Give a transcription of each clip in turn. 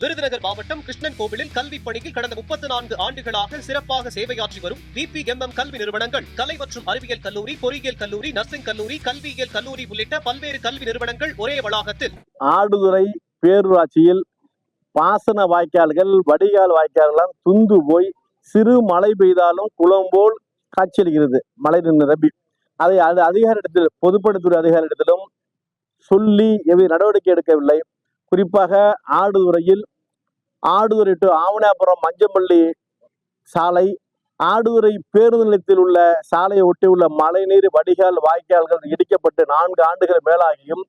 விருதுநகர் மாவட்டம் கிருஷ்ணன் கோவிலில் கல்வி பணியில் கடந்த 34 ஆண்டுகளாக சிறப்பாக சேவையாற்றி வரும் VPMM கல்வி நிறுவனங்கள், கலை மற்றும் அறிவியல் கல்லூரி, பொறியியல் கல்லூரி, நர்சிங் கல்லூரி, கல்வியியல் கல்லூரி உள்ளிட்ட பல்வேறு கல்வி நிறுவனங்கள் ஒரே வளாகத்தில் ஆடுதுறை பேரூராட்சியில் பாசன வாய்க்கால்கள், வடிகால் வாய்க்கால்கள் துந்து போய் சிறு மழை பெய்தாலும் குளம் போல் காட்சியளிக்கிறது. மழை நிரம்பி அதை அதிகாரிடத்தில், பொதுப்பணித்துறை அதிகாரிடத்திலும் சொல்லி நடவடிக்கை எடுக்கவில்லை. குறிப்பாக ஆடுதுறை டு ஆவணாபுரம் மஞ்சம்பள்ளி சாலை, ஆடுதுறை பேருந்து நிலையத்தில் உள்ள சாலையை ஒட்டியுள்ள மழைநீர் வடிகால் வாய்க்கால்கள் இடிக்கப்பட்டு 4 ஆண்டுகள் மேலாகியும்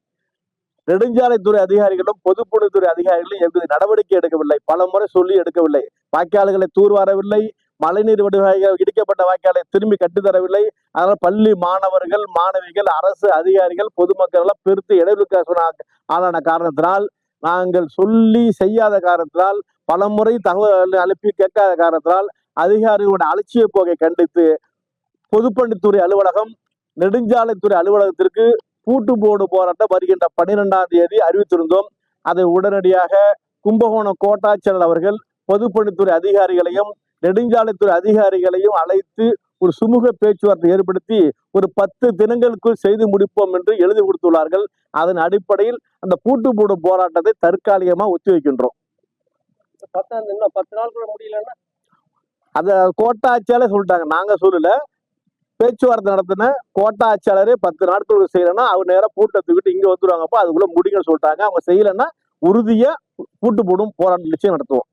நெடுஞ்சாலைத்துறை அதிகாரிகளும் பொதுப்பணித்துறை அதிகாரிகளும் எவ்வித நடவடிக்கை எடுக்கவில்லை. பல முறை சொல்லி எடுக்கவில்லை. வாய்க்கால்களை தூர்வாரவில்லை. மழைநீர் வடிகால் இடிக்கப்பட்ட வாய்க்காலை திரும்பி கட்டித்தரவில்லை. அதனால் பள்ளி மாணவர்கள், மாணவிகள், அரசு அதிகாரிகள், பொதுமக்கள் எல்லாம் பெருத்து இடைவெளிக்கு ஆளான காரணத்தினால், நாங்கள் சொல்லி செய்யாத காரணத்தினால், பல முறை தகவல் அனுப்பி கேட்காத காரணத்தினால் அதிகாரிகளோட அலட்சிய போக்கை கண்டித்து பொதுப்பணித்துறை அலுவலகம், நெடுஞ்சாலைத்துறை அலுவலகத்திற்கு பூட்டு போடு போராட்டம் வருகின்ற 12ஆம் தேதி அறிவித்திருந்தோம். அதை உடனடியாக கும்பகோணம் கோட்டாட்சியர் அவர்கள் பொதுப்பணித்துறை அதிகாரிகளையும் நெடுஞ்சாலைத்துறை அதிகாரிகளையும் அழைத்து ஒரு சுமூக பேச்சுவார்த்தை ஏற்படுத்தி ஒரு 10 தினங்களுக்குள் செய்து முடிப்போம் என்று எழுதி கொடுத்துள்ளார்கள். அதன் அடிப்படையில் அந்த பூட்டு போடும் போராட்டத்தை தற்காலிகமா ஒத்தி வைக்கின்றோம். 10 நாளுக்குள்ள முடியலன்னா அத கோட்டாட்சியாளர் சொல்லிட்டாங்க, நாங்க சொல்லல. பேச்சுவார்த்தை நடத்தின கோட்டாட்சியாளரே 10 நாட்களுக்கு செய்யலன்னா அவர் நேரம் பூட்டை தூக்கிட்டு இங்க வந்துருவாங்கப்போ அதுக்குள்ள முடிங்கன்னு சொல்லிட்டாங்க. அவங்க செய்யலன்னா உறுதியா பூட்டு போடும் போராட்டம் நிச்சயம் நடத்துவோம்.